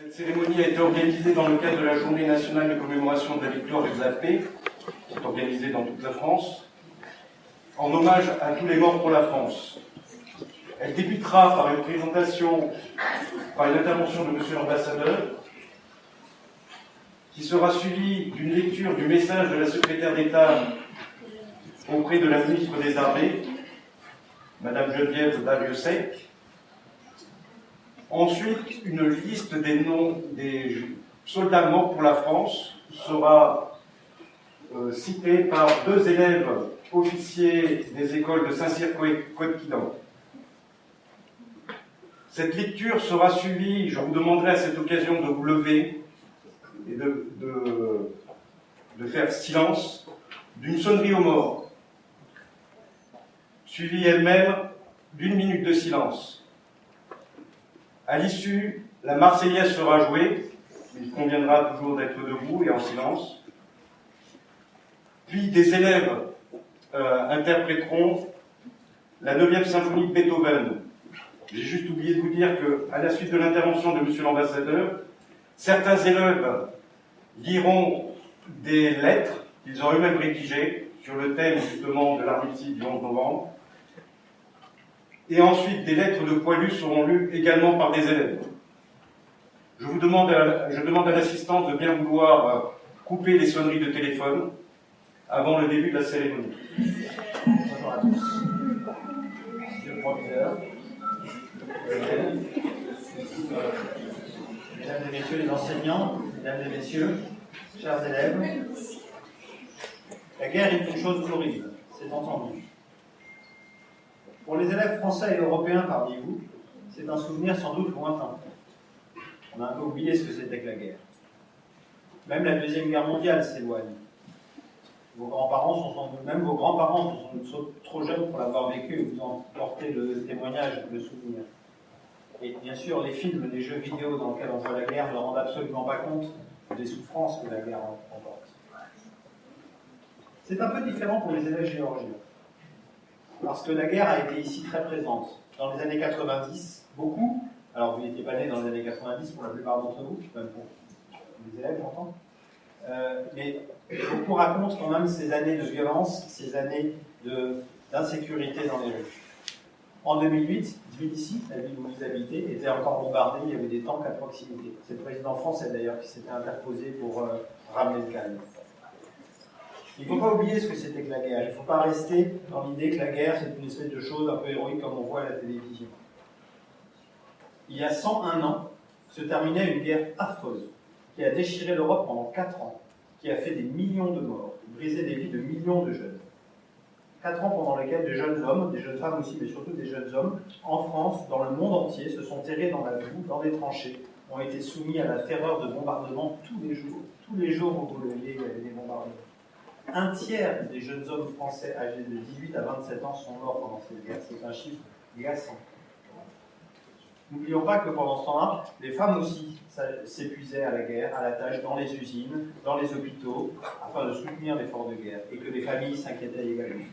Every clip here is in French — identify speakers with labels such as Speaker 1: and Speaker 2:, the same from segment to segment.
Speaker 1: Cette cérémonie a été organisée dans le cadre de la Journée nationale de commémoration de la victoire et de la paix, qui est organisée dans toute la France, en hommage à tous les morts pour la France. Elle débutera par une présentation, par une intervention de Monsieur l'ambassadeur, qui sera suivie d'une lecture du message de la secrétaire d'État auprès de la ministre des Armées, Madame Geneviève Darrieussecq. Ensuite, une liste des noms des soldats morts pour la France sera citée par deux élèves officiers des écoles de Saint-Cyr-Coëtquidan. Cette lecture sera suivie, je vous demanderai à cette occasion de vous lever et de faire silence, d'une sonnerie aux morts, suivie elle-même d'une minute de silence. À l'issue, la Marseillaise sera jouée, il conviendra toujours d'être debout et en silence. Puis des élèves interpréteront la 9e symphonie de Beethoven. J'ai juste oublié de vous dire qu'à la suite de l'intervention de Monsieur l'ambassadeur, certains élèves liront des lettres qu'ils ont eux-mêmes rédigées sur le thème justement de l'armistice du 11 novembre. Et ensuite, des lettres de poilus seront lues également par des élèves. Je demande à l'assistance de bien vouloir couper les sonneries de téléphone avant le début de la cérémonie.
Speaker 2: Bonjour à tous. Monsieur le proviseur, mesdames et messieurs les enseignants, mesdames et messieurs, chers élèves, la guerre est une chose horrible, c'est entendu. Pour les élèves français et européens parmi vous, c'est un souvenir sans doute lointain. On a un peu oublié ce que c'était que la guerre. Même la Deuxième Guerre mondiale s'éloigne. Vos grands-parents sont sans doute, même vos grands-parents sont sans doute trop jeunes pour l'avoir vécu et vous en porter le témoignage, le souvenir. Et bien sûr, les films, les jeux vidéo dans lesquels on voit la guerre ne rendent absolument pas compte des souffrances que la guerre emporte. C'est un peu différent pour les élèves géorgiens. Parce que la guerre a été ici très présente. Dans les années 90, beaucoup, alors vous n'étiez pas nés dans les années 90 pour la plupart d'entre vous, même pour les élèves, j'entends, mais beaucoup racontent quand même ces années de violence, ces années d'insécurité dans les rues. En 2008, Tbilissi, la ville où vous habitez, était encore bombardée, il y avait des tanks à proximité. C'est le président français d'ailleurs qui s'était interposé pour ramener le calme. Il ne faut pas oublier ce que c'était que la guerre. Il ne faut pas rester dans l'idée que la guerre, c'est une espèce de chose un peu héroïque comme on voit à la télévision. Il y a 101 ans, se terminait une guerre affreuse qui a déchiré l'Europe pendant 4 ans, qui a fait des millions de morts, brisé des vies de millions de jeunes. 4 ans pendant lesquels des jeunes hommes, des jeunes femmes aussi, mais surtout des jeunes hommes, en France, dans le monde entier, se sont terrés dans la boue, dans des tranchées, ont été soumis à la terreur de bombardements tous les jours. Tous les jours où vous le voyez, il y avait des bombardements. Un tiers des jeunes hommes français âgés de 18 à 27 ans sont morts pendant cette guerre. C'est un chiffre glaçant. N'oublions pas que pendant ce temps-là, les femmes aussi s'épuisaient à la guerre, à la tâche, dans les usines, dans les hôpitaux, afin de soutenir l'effort de guerre, et que les familles s'inquiétaient également.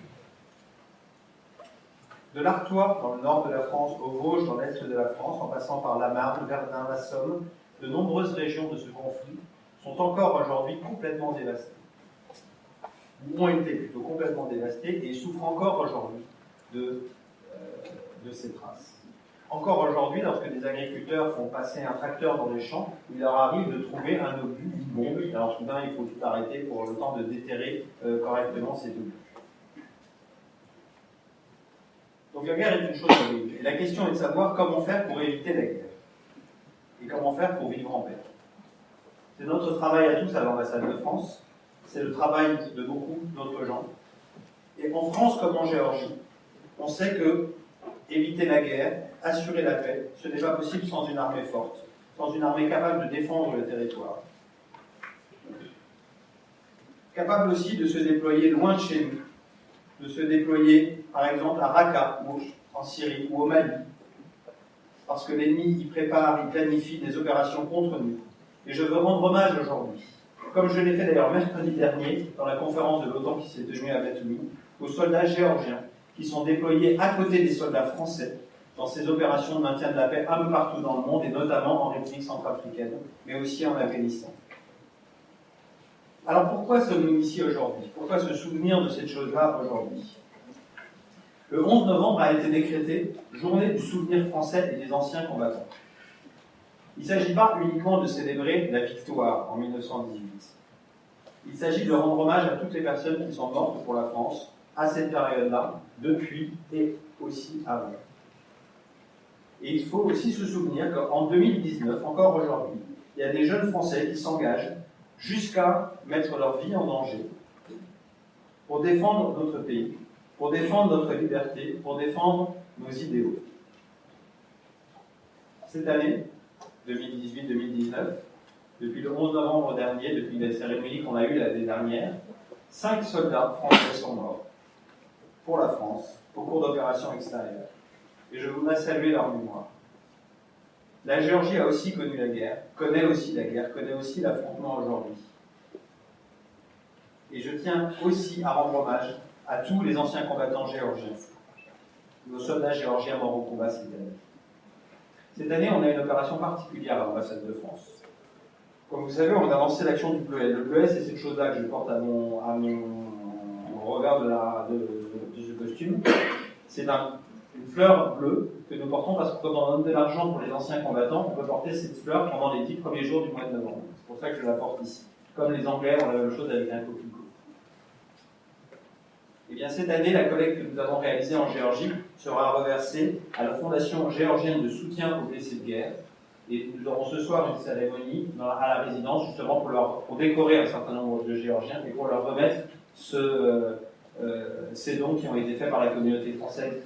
Speaker 2: De l'Artois, dans le nord de la France, aux Vosges, dans l'est de la France, en passant par la Marne, Verdun, la Somme, de nombreuses régions de ce conflit sont encore aujourd'hui complètement dévastées. Ou ont été plutôt complètement dévastées et souffrent encore aujourd'hui de ces traces. Encore aujourd'hui, lorsque des agriculteurs font passer un tracteur dans les champs, il leur arrive de trouver un obus, une bombe. Alors soudain, il faut tout arrêter pour le temps de déterrer correctement ces obus. Donc la guerre est une chose horrible. Et la question est de savoir comment faire pour éviter la guerre. Et comment faire pour vivre en paix. C'est notre travail à tous à l'ambassade de France. C'est le travail de beaucoup d'autres gens. Et en France comme en Géorgie, on sait que éviter la guerre, assurer la paix, ce n'est pas possible sans une armée forte, sans une armée capable de défendre le territoire. Capable aussi de se déployer loin de chez nous, de se déployer par exemple à Raqqa, ou en Syrie, ou au Mali, parce que l'ennemi y prépare, y planifie des opérations contre nous. Et je veux rendre hommage aujourd'hui, comme je l'ai fait d'ailleurs mercredi dernier, dans la conférence de l'OTAN qui s'est tenue à Batumi, aux soldats géorgiens qui sont déployés à côté des soldats français, dans ses opérations de maintien de la paix un peu partout dans le monde, et notamment en République centrafricaine, mais aussi en Afghanistan. Alors pourquoi sommes-nous ici aujourd'hui? Pourquoi se souvenir de cette chose-là aujourd'hui? Le 11 novembre a été décrété Journée du souvenir français et des anciens combattants. Il ne s'agit pas uniquement de célébrer la victoire en 1918. Il s'agit de rendre hommage à toutes les personnes qui sont mortes pour la France à cette période-là, depuis et aussi avant. Et il faut aussi se souvenir qu'en 2019, encore aujourd'hui, il y a des jeunes Français qui s'engagent jusqu'à mettre leur vie en danger pour défendre notre pays, pour défendre notre liberté, pour défendre nos idéaux. Cette année, 2018-2019, depuis le 11 novembre dernier, depuis la cérémonie qu'on a eue l'année dernière, 5 soldats français sont morts pour la France au cours d'opérations extérieures. Et je voudrais saluer leur mémoire. La Géorgie a aussi connu la guerre, connaît aussi la guerre, connaît aussi l'affrontement aujourd'hui. Et je tiens aussi à rendre hommage à tous les anciens combattants géorgiens, nos soldats géorgiens morts au combat cette année. Cette année, on a une opération particulière à l'ambassade de France. Comme vous savez, on a lancé l'action du bleuet. Le bleuet, c'est cette chose-là que je porte à mon revers de ce costume. C'est une fleur bleue que nous portons parce que quand on donne de l'argent pour les anciens combattants, on peut porter cette fleur pendant les 10 premiers jours du mois de novembre. C'est pour ça que je la porte ici. Comme les Anglais ont la même chose avec un coquelicot. Et bien cette année, la collecte que nous avons réalisée en Géorgie sera reversée à la Fondation géorgienne de soutien aux blessés de guerre. Et nous aurons ce soir une cérémonie à la résidence justement pour décorer un certain nombre de Géorgiens et pour leur remettre ces dons qui ont été faits par la communauté française,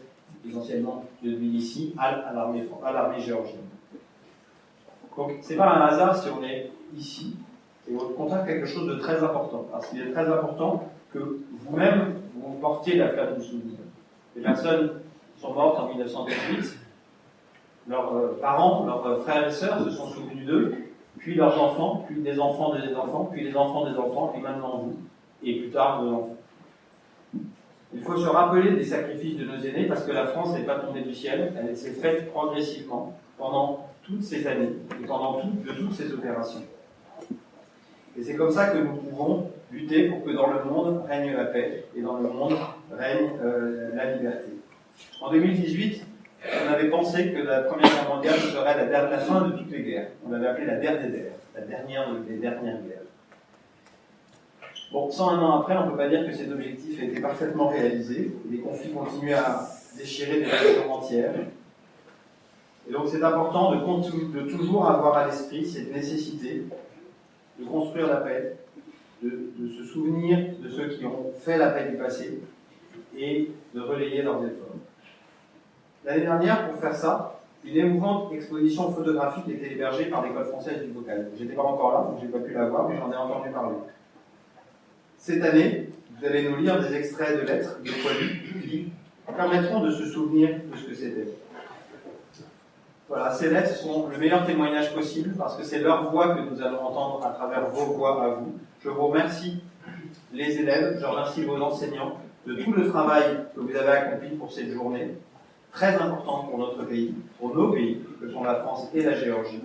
Speaker 2: essentiellement de Tbilissi, à l'armée géorgienne. Donc c'est pas un hasard si on est ici, et on constate quelque chose de très important, parce qu'il est très important que vous-même, vous portiez la flamme du souvenir. Les personnes sont mortes en 1918, leurs parents, leurs frères et sœurs se sont souvenus d'eux, puis leurs enfants, puis des enfants des enfants, puis les enfants des enfants, et maintenant vous, et plus tard vos enfants. Il faut se rappeler des sacrifices de nos aînés, parce que la France n'est pas tombée du ciel, elle s'est faite progressivement pendant toutes ces années, et pendant toutes ces opérations. Et c'est comme ça que nous pouvons lutter pour que dans le monde règne la paix, et dans le monde règne la liberté. En 2018, on avait pensé que la Première Guerre mondiale serait la fin de toutes les guerres. On l'avait appelée la dernière des guerres, la dernière des dernières guerres. Bon, 101 ans après, on ne peut pas dire que cet objectif a été parfaitement réalisé. Les conflits continuent à déchirer des régions entières. Et donc c'est important de toujours avoir à l'esprit cette nécessité de construire la paix, de se souvenir de ceux qui ont fait la paix du passé et de relayer leurs efforts. L'année dernière, pour faire ça, une émouvante exposition photographique était hébergée par l'École française du Bocal. J'étais pas encore là, donc j'ai pas pu la voir, mais j'en ai entendu parler. Cette année, vous allez nous lire des extraits de lettres, de poilus, qui permettront de se souvenir de ce que c'était. Voilà, ces lettres sont le meilleur témoignage possible, parce que c'est leur voix que nous allons entendre à travers vos voix à vous. Je vous remercie, les élèves, je remercie vos enseignants, de tout le travail que vous avez accompli pour cette journée, très importante pour notre pays, pour nos pays, que sont la France et la Géorgie.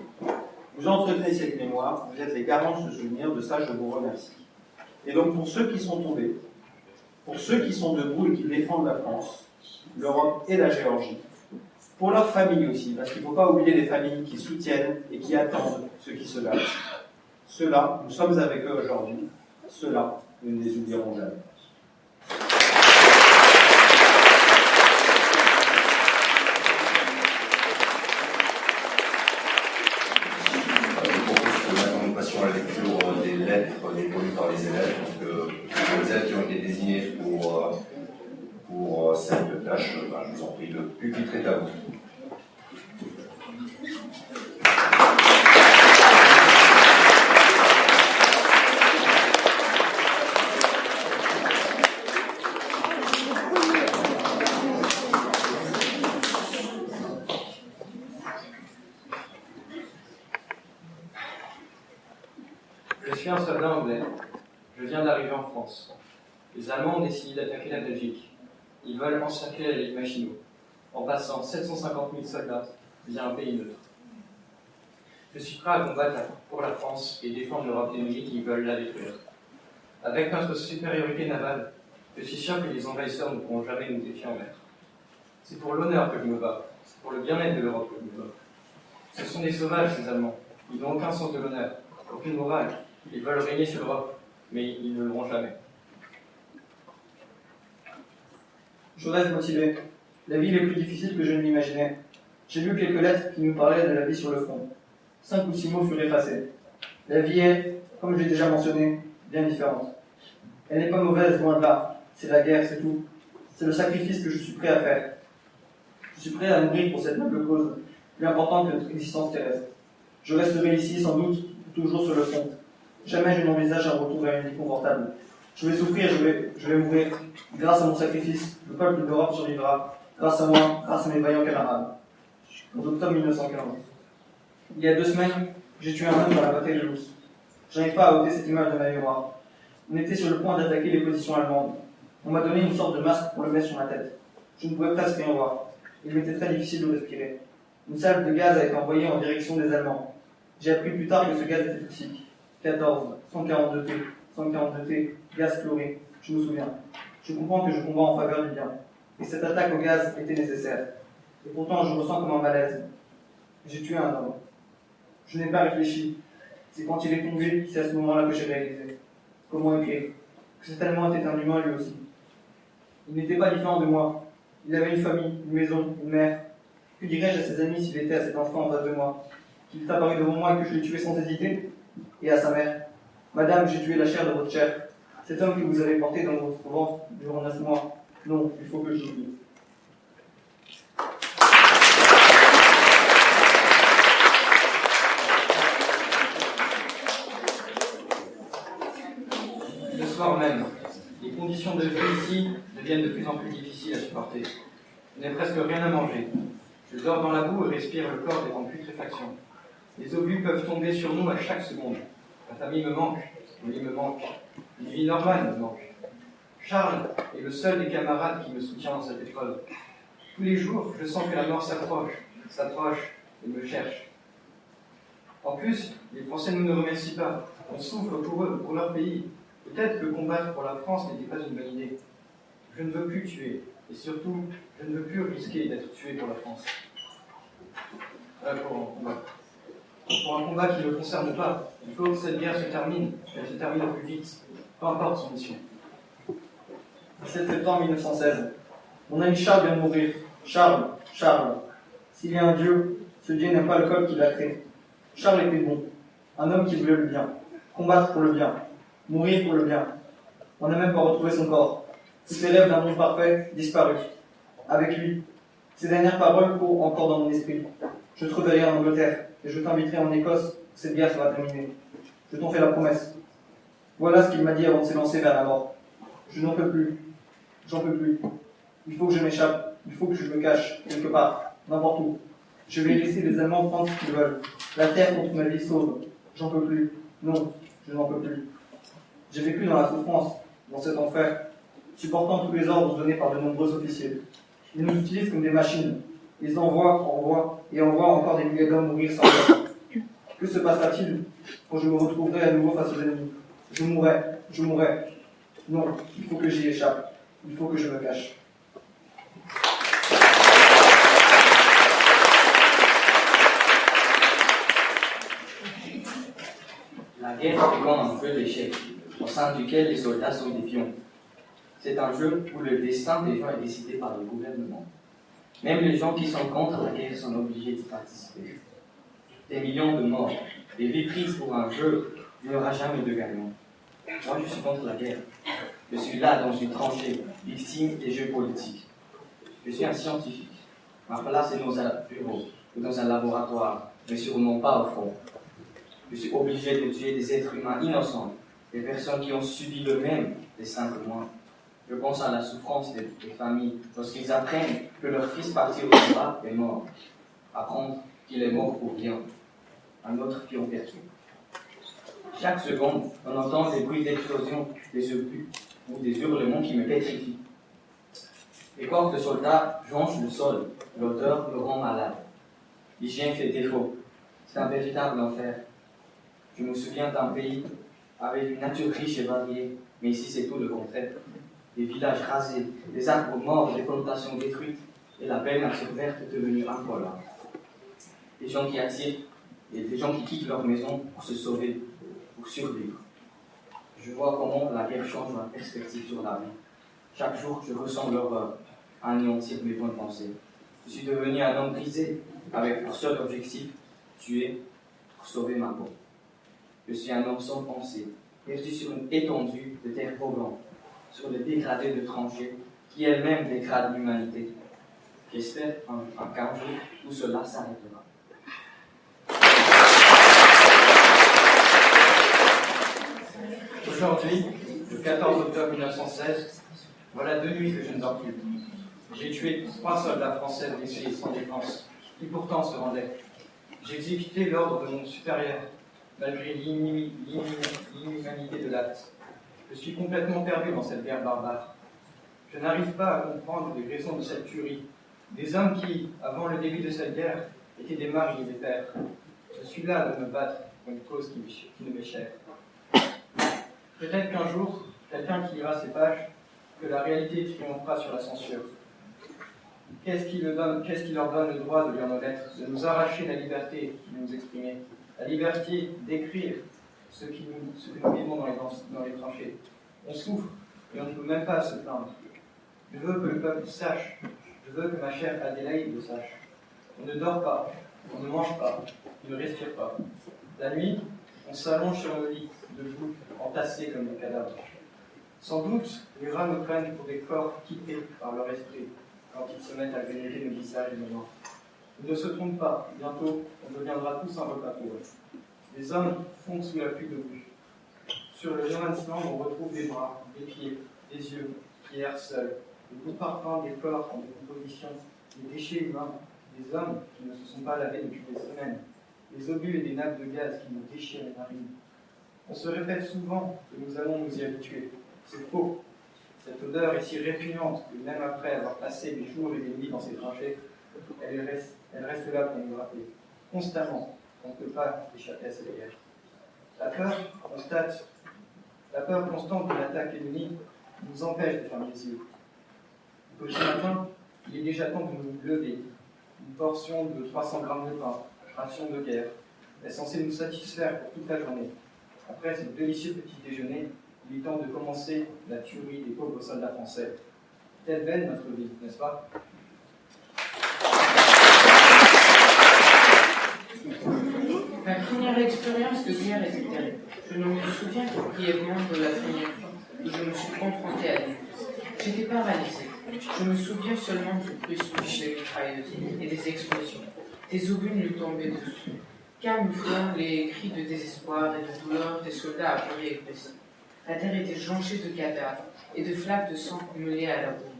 Speaker 2: Vous entretenez cette mémoire, vous êtes les garants de ce souvenir, de ça je vous remercie. Et donc pour ceux qui sont tombés, pour ceux qui sont debout et qui défendent la France, l'Europe et la Géorgie, pour leurs familles aussi, parce qu'il ne faut pas oublier les familles qui soutiennent et qui attendent ceux qui se battent. Ceux-là, nous sommes avec eux aujourd'hui, ceux-là, nous ne les oublierons jamais.
Speaker 3: À la lecture des lettres déposées par les élèves, donc les élèves qui ont été désignés pour cette tâche, je vous en prie, le pupitre est à vous.
Speaker 4: Je suis un soldat anglais. Je viens d'arriver en France. Les Allemands ont décidé d'attaquer la Belgique. Ils veulent encercler la ligne Maginot. en passant 750 000 soldats via un pays neutre. Je suis prêt à combattre pour la France et défendre l'Europe ennemie qui veulent la détruire. Avec notre supériorité navale, je suis sûr que les envahisseurs ne pourront jamais nous défier en mer. C'est pour l'honneur que je me bats, c'est pour le bien-être de l'Europe que je me bats. Ce sont des sauvages, ces Allemands. Ils n'ont aucun sens de l'honneur, aucune morale. Ils veulent régner sur l'Europe, mais ils ne l'auront jamais.
Speaker 5: Je reste motivé. La vie est plus difficile que je ne l'imaginais. J'ai lu quelques lettres qui nous parlaient de la vie sur le front. 5 ou 6 mots furent effacés. La vie est, comme je l'ai déjà mentionné, bien différente. Elle n'est pas mauvaise, loin de là. C'est la guerre, c'est tout. C'est le sacrifice que je suis prêt à faire. Je suis prêt à mourir pour cette noble cause, plus importante que notre existence terrestre. Je resterai ici, sans doute, toujours sur le front. Jamais je n'envisage un retour vers une vie confortable. Je vais souffrir, je vais mourir. Grâce à mon sacrifice, le peuple de l'Europe survivra. Grâce à moi, grâce à mes vaillants camarades. En octobre 1915. Il y a 2 semaines, j'ai tué un homme dans la bataille de Loos. Je n'arrive pas à ôter cette image de ma mémoire. On était sur le point d'attaquer les positions allemandes. On m'a donné une sorte de masque pour le mettre sur ma tête. Je ne pouvais presque rien voir. Il m'était très difficile de respirer. Une salve de gaz a été envoyée en direction des Allemands. J'ai appris plus tard que ce gaz était toxique. 14, 142T, 142T, gaz chloré, je me souviens. Je comprends que je combats en faveur du bien. Et cette attaque au gaz était nécessaire. Et pourtant, je ressens comme un malaise. J'ai tué un homme. Je n'ai pas réfléchi. C'est quand il est tombé, c'est à ce moment-là que j'ai réalisé. Comment écrire? Que cet Allemand était un humain lui aussi. Il n'était pas différent de moi. Il avait une famille, une maison, une mère. Que dirais-je à ses amis s'il était à cet instant en face de moi? Qu'il est apparu devant moi et que je l'ai tué sans hésiter? Et à sa mère: Madame, j'ai tué la chair de votre chair. Cet homme que vous avez porté dans votre ventre durant 9 mois. Non, il faut que je l'oublie.
Speaker 4: Le soir même, les conditions de vie ici deviennent de plus en plus difficiles à supporter. Je n'ai presque rien à manger. Je dors dans la boue et respire le corps en putréfaction. Les obus peuvent tomber sur nous à chaque seconde. Ma famille me manque, mon lit me manque, une vie normale me manque. Charles est le seul des camarades qui me soutient dans cette épreuve. Tous les jours, je sens que la mort s'approche et me cherche. En plus, les Français ne nous remercient pas. On souffre pour eux, pour leur pays. Peut-être que combattre pour la France n'était pas une bonne idée. Je ne veux plus tuer, et surtout, je ne veux plus risquer d'être tué pour la France. Pour un combat qui ne me concerne pas, il faut que cette guerre se termine, qu'elle se termine au plus vite, peu importe son mission.
Speaker 5: 17 septembre 1916. Mon ami Charles vient de mourir. Charles. S'il y a un Dieu, ce Dieu n'aime pas le col qui l'a créé. Charles était bon, un homme qui voulait le bien, combattre pour le bien, mourir pour le bien. On n'a même pas retrouvé son corps. Tous ces rêves d'un monde parfait disparus. Avec lui, ces dernières paroles courent encore dans mon esprit. Je te reverrai en Angleterre et je t'inviterai en Écosse où cette guerre sera terminée. Je t'en fais la promesse. Voilà ce qu'il m'a dit avant de s'élancer vers la mort. Je n'en peux plus. J'en peux plus. Il faut que je m'échappe. Il faut que je me cache quelque part, n'importe où. Je vais laisser les Allemands prendre ce qu'ils veulent. La terre contre ma vie sauve. J'en peux plus. Non, je n'en peux plus. J'ai vécu dans la souffrance, dans cet enfer, supportant tous les ordres donnés par de nombreux officiers. Ils nous utilisent comme des machines. Ils envoient encore des milliers d'hommes mourir sans guerre. Que se passera-t-il quand je me retrouverai à nouveau face aux ennemis? Je mourrai. Non, il faut que j'y échappe. Il faut que je me cache.
Speaker 6: La guerre est comme un jeu d'échecs, au sein duquel les soldats sont des pions. C'est un jeu où le destin des gens est décidé par le gouvernement. Même les gens qui sont contre la guerre sont obligés d'y participer. Des millions de morts, des vies prises pour un jeu, il n'y aura jamais de gagnant. Moi, je suis contre la guerre. Je suis là dans une tranchée, victime des jeux politiques. Je suis un scientifique. Ma place est dans un bureau ou dans un laboratoire, mais sûrement pas au fond. Je suis obligé de tuer des êtres humains innocents, des personnes qui ont subi le même destin que moi. Je pense à la souffrance des familles lorsqu'ils apprennent que leur fils parti au combat est mort. Apprendre qu'il est mort pour rien. Un autre qui ont perdu. Chaque seconde, on entend des bruits d'explosion, des obus ou des hurlements qui me pétrifient. Les corps de soldats jonchent le sol. L'odeur me rend malade. L'hygiène fait défaut. C'est un véritable enfer. Je me souviens d'un pays avec une nature riche et variée, mais ici c'est tout le contraire. Des villages rasés, des arbres morts, des plantations détruites, et la belle nature verte devenue incolore. Des gens qui attirent, et des gens qui quittent leur maison pour se sauver, pour survivre. Je vois comment la guerre change ma perspective sur la vie. Chaque jour, je ressens l'horreur anéantir mes bonnes pensées. Je suis devenu un homme brisé, avec pour seul objectif, tuer pour sauver ma peau. Je suis un homme sans pensée, perdu sur une étendue de terre volante, sur le dégradé de tranchées, qui elle-même dégrade l'humanité. J'espère qu'un jour, tout cela s'arrêtera.
Speaker 4: Aujourd'hui, le 14 octobre 1916, voilà 2 nuits que je ne dors plus. J'ai tué 3 soldats français blessés sans défense, qui pourtant se rendaient. J'ai exécuté l'ordre de mon supérieur, malgré l'inhumanité de l'acte. Je suis complètement perdu dans cette guerre barbare. Je n'arrive pas à comprendre les raisons de cette tuerie. Des hommes qui, avant le début de cette guerre, étaient des maris et des pères. Je suis là de me battre pour une cause qui ne m'est chère. Peut-être qu'un jour, quelqu'un qui lira ces pages, que la réalité triomphera sur la censure. Qu'est-ce qui leur donne le droit de lire nos lettres, de nous arracher la liberté de nous exprimer, la liberté d'écrire ce que nous vivons dans les tranchées. On souffre et on ne peut même pas se plaindre. Je veux que le peuple sache, je veux que ma chère Adélaïde le sache. On ne dort pas, on ne mange pas, on ne respire pas. La nuit, on s'allonge sur nos lits, debout, entassés comme des cadavres. Sans doute, les rats nous prennent pour des corps quittés par leur esprit, quand ils se mettent à grignoter nos visages et nos mains. Ils ne se trompent pas, bientôt, on deviendra tous un repas pour eux. Les hommes fondent sous la pluie d'obus. Sur le Johannesland, on retrouve des bras, des pieds, des yeux, qui errent seuls, le goût parfum des corps en décomposition, des déchets humains, des hommes qui ne se sont pas lavés depuis des semaines, des obus et des nappes de gaz qui nous déchirent les narines. On se répète souvent que nous allons nous y habituer. C'est faux. Cette odeur est si répugnante que même après avoir passé des jours et des nuits dans ces tranchées, elle reste là pour nous rappeler, constamment, qu'on ne peut pas échapper à cette guerre. La peur constante de l'attaque ennemie nous empêche de fermer les yeux. Le petit matin, il est déjà temps de nous lever. Une portion de 300 grammes de pain, ration de guerre, est censée nous satisfaire pour toute la journée. Après ce délicieux petit déjeuner, il est temps de commencer la tuerie des pauvres soldats français. Telle belle notre vie, n'est-ce pas?
Speaker 7: Ma première expérience de guerre était terrible. Je ne me souviens que brièvement de la première fois où je me suis confronté à lui. J'étais paralysé. Je me souviens seulement du bruit souche des mitrailleuses et des explosions. Des obus nous tombaient dessus, camouflant les cris de désespoir et de douleur des soldats apeurés et blessés. La terre était jonchée de cadavres et de flaques de sang mêlées à la boue.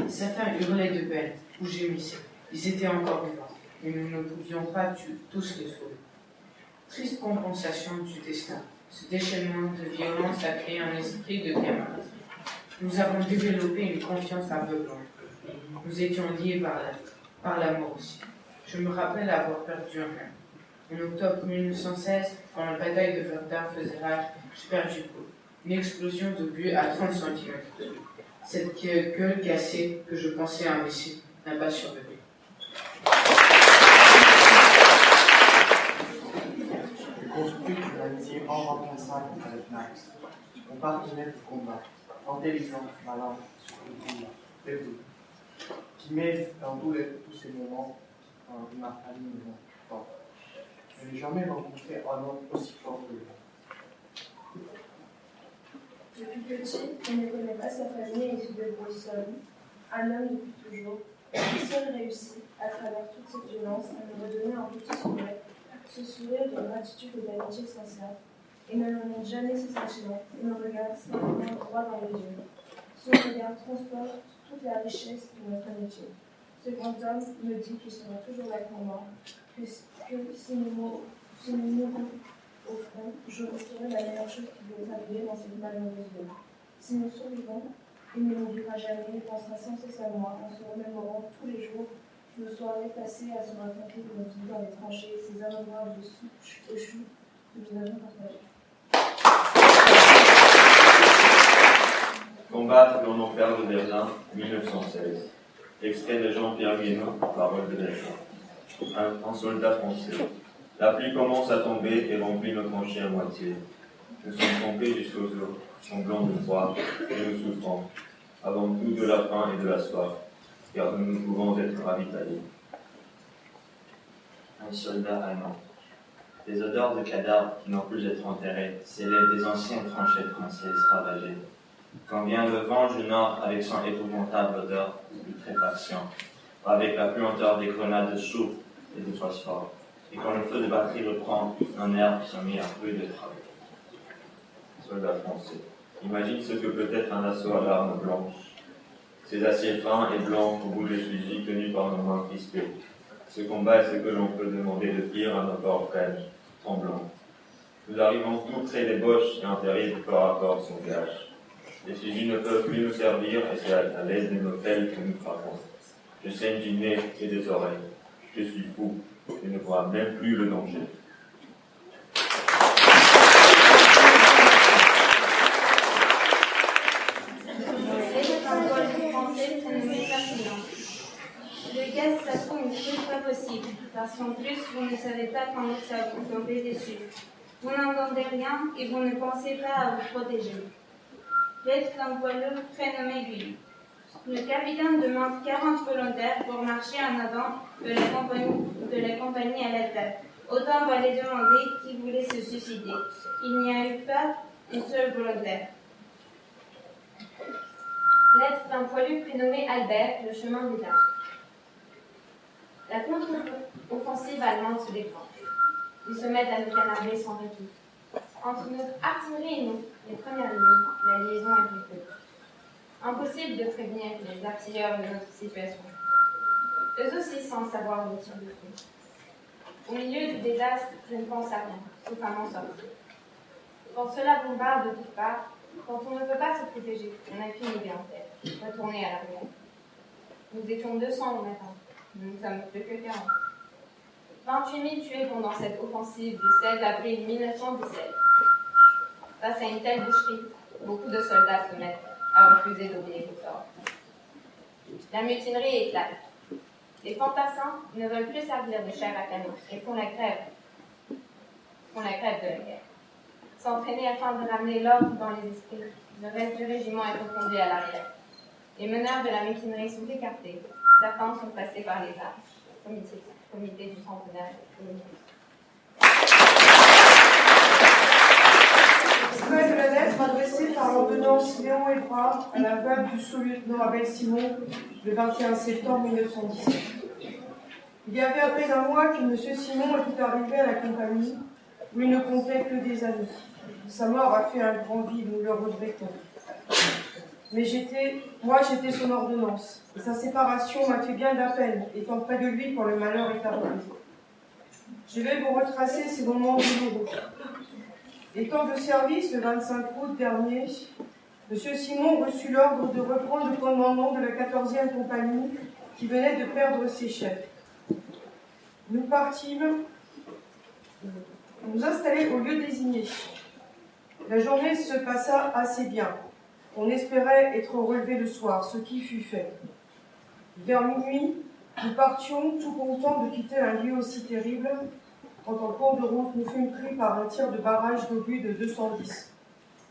Speaker 7: Certains hurlaient de peine ou gémissaient. Ils étaient encore vivants, mais nous ne pouvions pas tous les sauver. Triste compensation du destin, ce déchaînement de violence a créé un esprit de camaraderie. Nous avons développé une confiance aveuglante. Nous étions liés par l'amour aussi. Je me rappelle avoir perdu un rêve. En octobre 1916, quand la bataille de Verdun faisait rage, j'ai perdu peau. Une explosion d'obus à 30 cm. Cette gueule cassée que je pensais imbécile n'a pas survécu.
Speaker 8: J'ai construit une amitié irremplaçable avec Max. Mon partenaire de combat, intelligent, malin, debout, qui m'aide dans tous ces moments de ma famille et mon fort. Je n'ai jamais rencontré un homme aussi fort que lui.
Speaker 9: Depuis petit, il ne connaît pas sa famille et se débrouille seul. Un homme depuis toujours, qui seul réussit, à travers toute cette violence, à me redonner un petit sourire, ce sourire de gratitude et d'amitié sincère. Il ne me montre jamais ses sentiments, il me regarde simplement droit dans les yeux. Son regard transporte toute la richesse de notre amitié. Ce grand homme me dit qu'il sera toujours là pour moi, que si nous mourons au front, je resterai la meilleure chose qui peut nous arriver dans cette malheureuse vie. Si nous survivons, Il ne m'oubliera jamais, il pensera sans cesse à moi, en se remémorant tous les jours. Je me soirée passée à se raconter de notre vie dans les tranchées, ces innombrables souches au chou que nous avons partagées.
Speaker 10: Combattre dans nos frères de Verdun, 1916. Extrait de Jean-Pierre Guénon, parole de Verdun. Un soldat français. La pluie commence à tomber et remplit nos tranchées à moitié. Nous sommes tombés jusqu'aux os, sanglants de froid, et nous souffrons, avant tout de la faim et de la soif, car nous ne pouvons être ravitaillés.
Speaker 6: Un soldat allemand. Des odeurs de cadavres qui n'ont plus d'être enterrés s'élèvent des anciennes tranchées françaises ravagées. Quand vient le vent du nord avec son épouvantable odeur de putréfaction, avec la puanteur des grenades de soufre et de phosphore, et quand le feu de batterie reprend, un air qui sont mis à rude travaux.
Speaker 10: Soldat français. Imagine ce que peut être un assaut à l'arme blanche. Ces aciers fins et blancs au bout des fusils tenus par nos mains crispées. Ce combat est ce que l'on peut demander de pire à nos corps frêles, tremblants. Nous arrivons tout près des boches et un terrible corps à corps s'engage. Les fusils ne peuvent plus nous servir et c'est à l'aide de nos pelles que nous frappons. Je saigne du nez et des oreilles. Je suis fou. Je ne vois même plus le danger.
Speaker 11: Le gaz, ça trouve une chose pas possible, parce qu'en plus, vous ne savez pas quand ça vous tomber dessus. Vous n'entendez rien et vous ne pensez pas à vous protéger. Lettre d'un voileux prénommé Guy. Le capitaine demande 40 volontaires pour marcher en avant de la compagnie à la tête. Autant valait demander qui voulait se suicider. Il n'y a eu pas un seul volontaire.
Speaker 12: Lettre d'un poilu prénommé Albert, le chemin des dames. La contre-offensive allemande se déclenche. Ils se mettent à nous canarder sans répit. Entre notre artillerie et nous, les premières lignes, la liaison est brutale. Impossible de prévenir les artilleurs de notre situation. Eux aussi semblent savoir où tirer dessus. Au milieu du désastre, je ne pense à rien, sauf à m'en sortir. Quand cela bombarde de toutes parts, quand on ne peut pas se protéger, on a qu'une idée en tête, retourner à l'arrière. Nous étions 200 au matin, nous ne sommes plus que 40. 28 000 tués pendant cette offensive du 16 avril 1917. Face à une telle boucherie, beaucoup de soldats se mettent à refuser d'obéir aux ordres. La mutinerie éclate. Les fantassins ne veulent plus servir de chair à canon et font la grève de la guerre. S'entraîner afin de ramener l'ordre dans les esprits, le reste du régiment est reconduit à l'arrière. Les meneurs de la mutinerie sont écartés, certains sont passés par les armes. Comité du centenaire.
Speaker 13: Extrait de la lettre adressée par l'ordonnance Léon Évrard à la veuve du sous-lieutenant Abel Simon le 21 septembre 1917. Il y avait à peine un mois que M. Simon était arrivé à la compagnie où il ne comptait que des amis. Sa mort a fait un grand vide, nous le regrettons. Mais j'étais son ordonnance, et sa séparation m'a fait bien de la peine, étant près de lui quand le malheur est arrivé. Je vais vous retracer ces moments douloureux. Étant de service le 25 août dernier, M. Simon reçut l'ordre de reprendre le commandement de la 14e compagnie qui venait de perdre ses chefs. Nous partîmes nous installer au lieu désigné. La journée se passa assez bien. On espérait être relevé le soir, ce qui fut fait. Vers minuit, nous partions tout contents de quitter un lieu aussi terrible, quand en cours de route, nous fûmes pris par un tir de barrage d'obus de 210.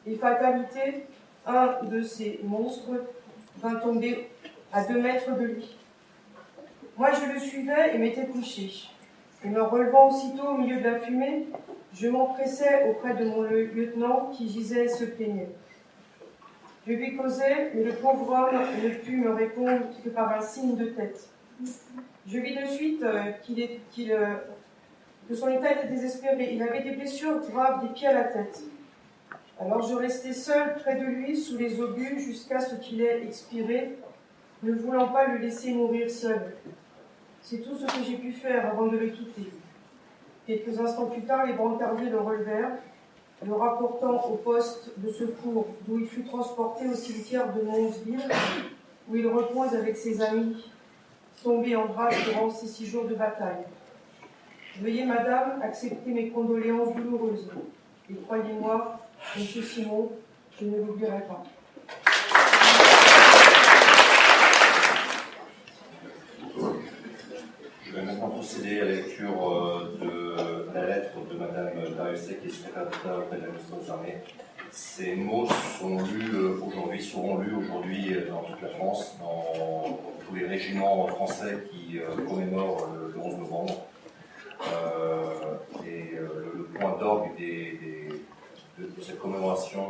Speaker 13: Et fatalité, un de ces monstres vint tomber à 2 mètres de lui. Moi, je le suivais et m'étais couché. Et me relevant aussitôt au milieu de la fumée, je m'empressais auprès de mon lieutenant qui gisait et se plaignait. Je lui causais, mais le pauvre homme ne put me répondre que par un signe de tête. Je vis de suite que son état était désespéré. Il avait des blessures graves des pieds à la tête. Alors je restai seul près de lui, sous les obus, jusqu'à ce qu'il ait expiré, ne voulant pas le laisser mourir seul. C'est tout ce que j'ai pu faire avant de le quitter. Quelques instants plus tard, les brancardiers le relevèrent, le rapportant au poste de secours, d'où il fut transporté au cimetière de Nonsville, où il repose avec ses amis, tombés en grâce durant ces 6 jours de bataille. Veuillez, madame, accepter mes condoléances douloureuses. Et croyez-moi, monsieur Simon, je ne l'oublierai pas.
Speaker 3: Je vais maintenant procéder à la lecture de la lettre de madame Dariussec, qui est secrétaire d'État auprès de la ministre des Armées. Ces mots seront lus aujourd'hui dans toute la France, dans tous les régiments français qui commémorent le 11 novembre. Le point d'orgue de cette commémoration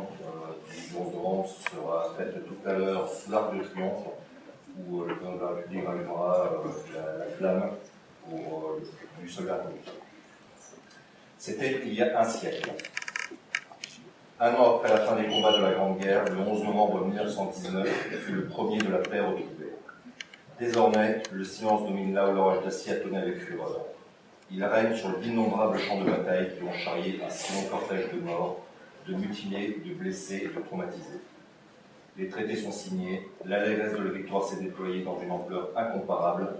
Speaker 3: du 11 novembre sera faite tout à l'heure sous l'Arc de Triomphe, où le président de la République rallumera la flamme du soldat rouge. C'était il y a un siècle. Un an après la fin des combats de la Grande Guerre, le 11 novembre 1919 fut le premier de la paix retrouvée. Désormais, le silence domine là où l'orage d'acier a tonné avec fureur. Il règne sur d'innombrables champs de bataille qui ont charrié un si long cortège de morts, de mutilés, de blessés et de traumatisés. Les traités sont signés, l'allégresse de la victoire s'est déployée dans une ampleur incomparable.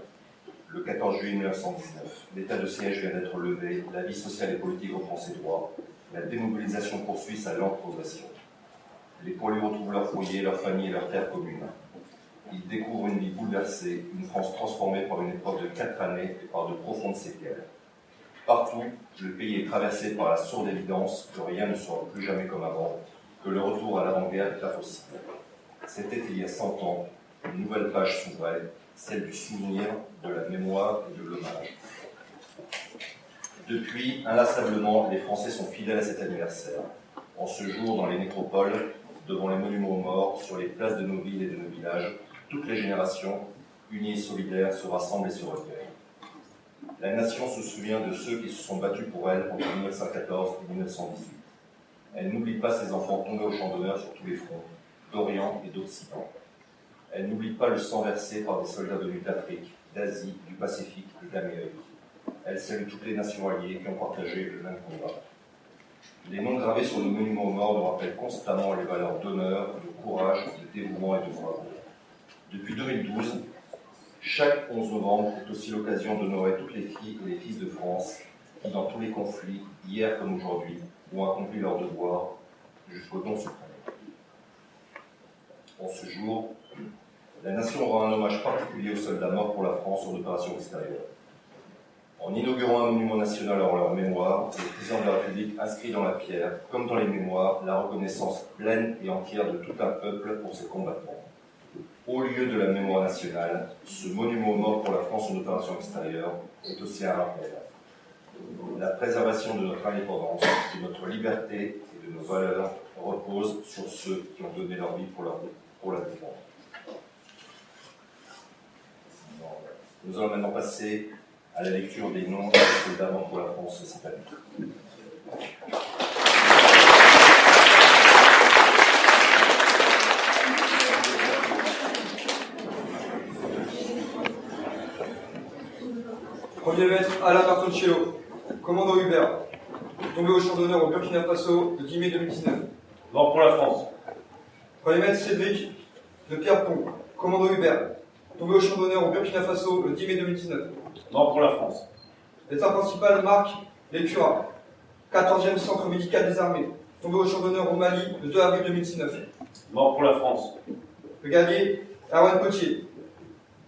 Speaker 3: Le 14 juillet 1919, l'état de siège vient d'être levé, la vie sociale et politique reprend ses droits, la démobilisation poursuit sa lente progression. Les poilus retrouvent leur foyer, leur famille et leur terre commune. Ils découvrent une vie bouleversée, une France transformée par une épreuve de 4 années et par de profondes séquelles. Partout, le pays est traversé par la sourde évidence que rien ne sera plus jamais comme avant, que le retour à l'avant-guerre est impossible. C'était il y a 100 ans, une nouvelle page s'ouvrait, celle du souvenir, de la mémoire et de l'hommage. Depuis, inlassablement, les Français sont fidèles à cet anniversaire. En ce jour, dans les nécropoles, devant les monuments aux morts, sur les places de nos villes et de nos villages, toutes les générations, unies et solidaires, se rassemblent et se recueillent. La nation se souvient de ceux qui se sont battus pour elle entre 1914 et 1918. Elle n'oublie pas ses enfants tombés au champ d'honneur sur tous les fronts, d'Orient et d'Occident. Elle n'oublie pas le sang versé par des soldats venus d'Afrique, d'Asie, du Pacifique et d'Amérique. Elle salue toutes les nations alliées qui ont partagé le même combat. Les noms gravés sur nos monuments aux morts nous rappellent constamment les valeurs d'honneur, de courage, de dévouement et de bravoure. Depuis 2012, chaque 11 novembre est aussi l'occasion d'honorer toutes les filles et les fils de France qui, dans tous les conflits, hier comme aujourd'hui, ont accompli leur devoir jusqu'au don suprême. En ce jour, la nation rend un hommage particulier aux soldats morts pour la France en opération extérieure. En inaugurant un monument national en leur mémoire, le président de la République inscrit dans la pierre, comme dans les mémoires, la reconnaissance pleine et entière de tout un peuple pour ses combattants. Au lieu de la mémoire nationale, ce monument aux morts pour la France en opération extérieure est aussi un rappel. La préservation de notre indépendance, de notre liberté et de nos valeurs repose sur ceux qui ont donné leur vie pour la défendre. Nous allons maintenant passer à la lecture des noms des soldats morts pour la France cette année.
Speaker 14: Premier maître Alain Martoncello, commandant Hubert, tombé au champ d'honneur au Burkina Faso le 10 mai 2019.
Speaker 1: Mort pour la France.
Speaker 14: Premier maître Cédric de Pierrepont, commandant Hubert, tombé au champ d'honneur au Burkina Faso le 10 mai 2019.
Speaker 1: Mort pour la France.
Speaker 14: L'état principal Marc Lécura, 14e centre médical des armées, tombé au champ d'honneur au Mali le 2 avril 2019.
Speaker 1: Mort pour la France.
Speaker 14: Le guerrier Erwan Potier,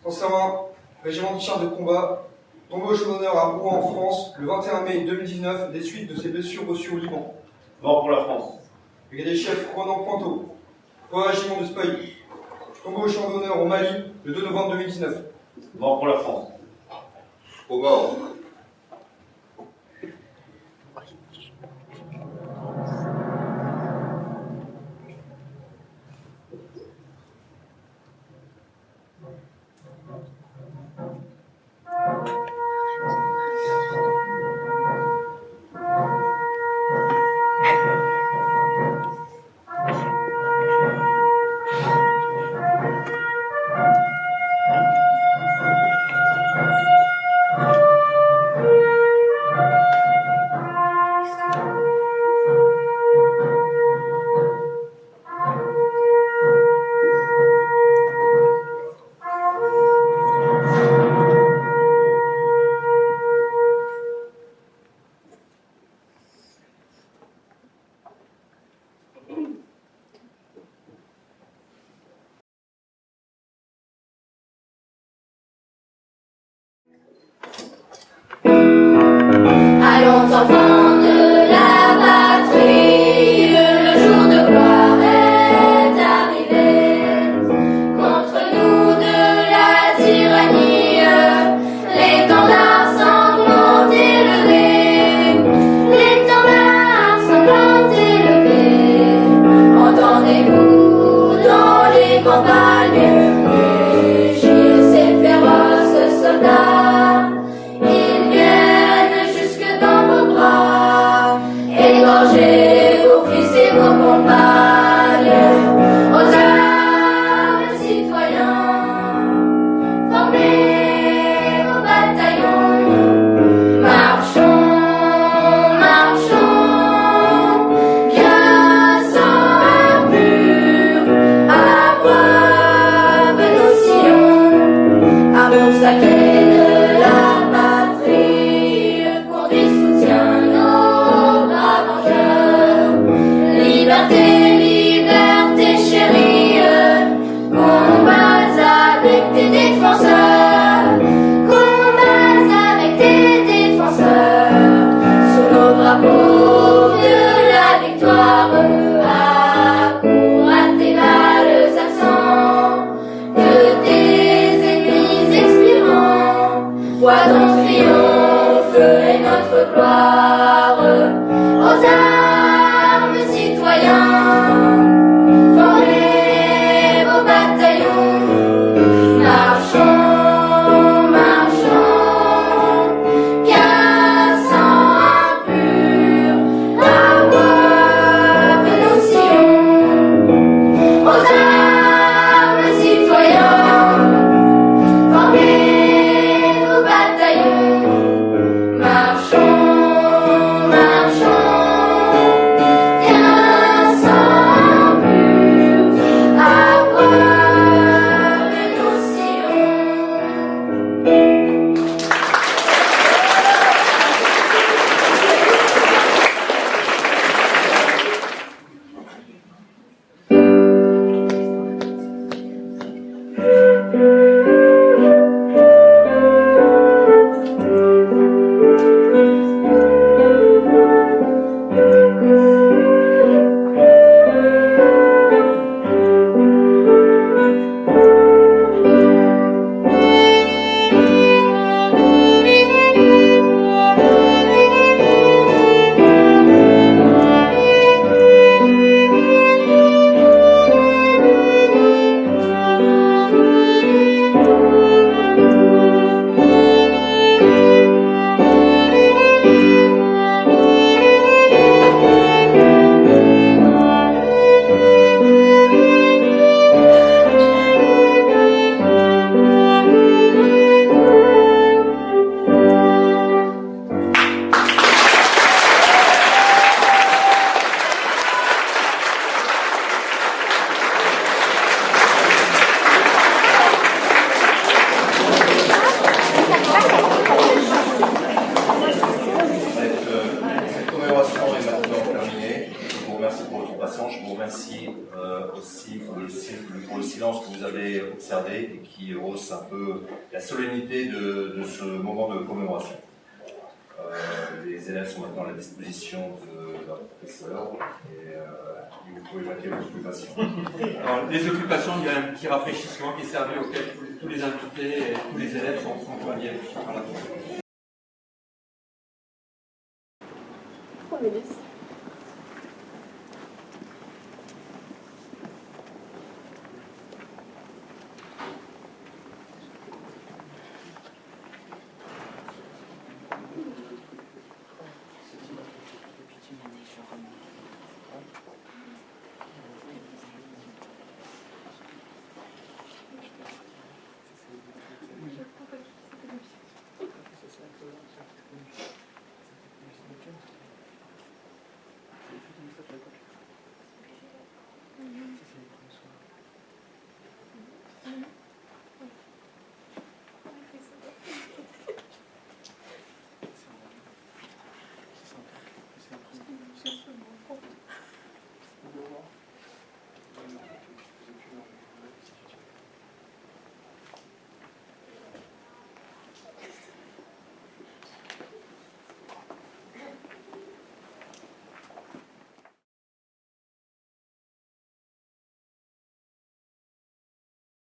Speaker 14: 101 régiment de chars de combat, tombé au champ d'honneur à Rouen en France le 21 mai 2019 des suites de ses blessures reçues au Liban.
Speaker 1: Mort pour la France.
Speaker 14: Le guerrier-chef Ronan Pointeau, au régiment de Speuil, tombé au champ d'honneur au Mali le 2 novembre 2019.
Speaker 1: Mort pour la France.
Speaker 3: Au mort. remercie aussi pour le silence que vous avez observé et qui rehausse un peu la solennité de ce moment de commémoration. Les élèves sont maintenant à la disposition de leur professeur et vous pouvez vaquer vos occupations.
Speaker 15: Alors, les occupations, il y a un petit rafraîchissement qui est servi auquel tous les invités et tous les élèves sont conviés. Voilà.
Speaker 9: Oh, Mélisse.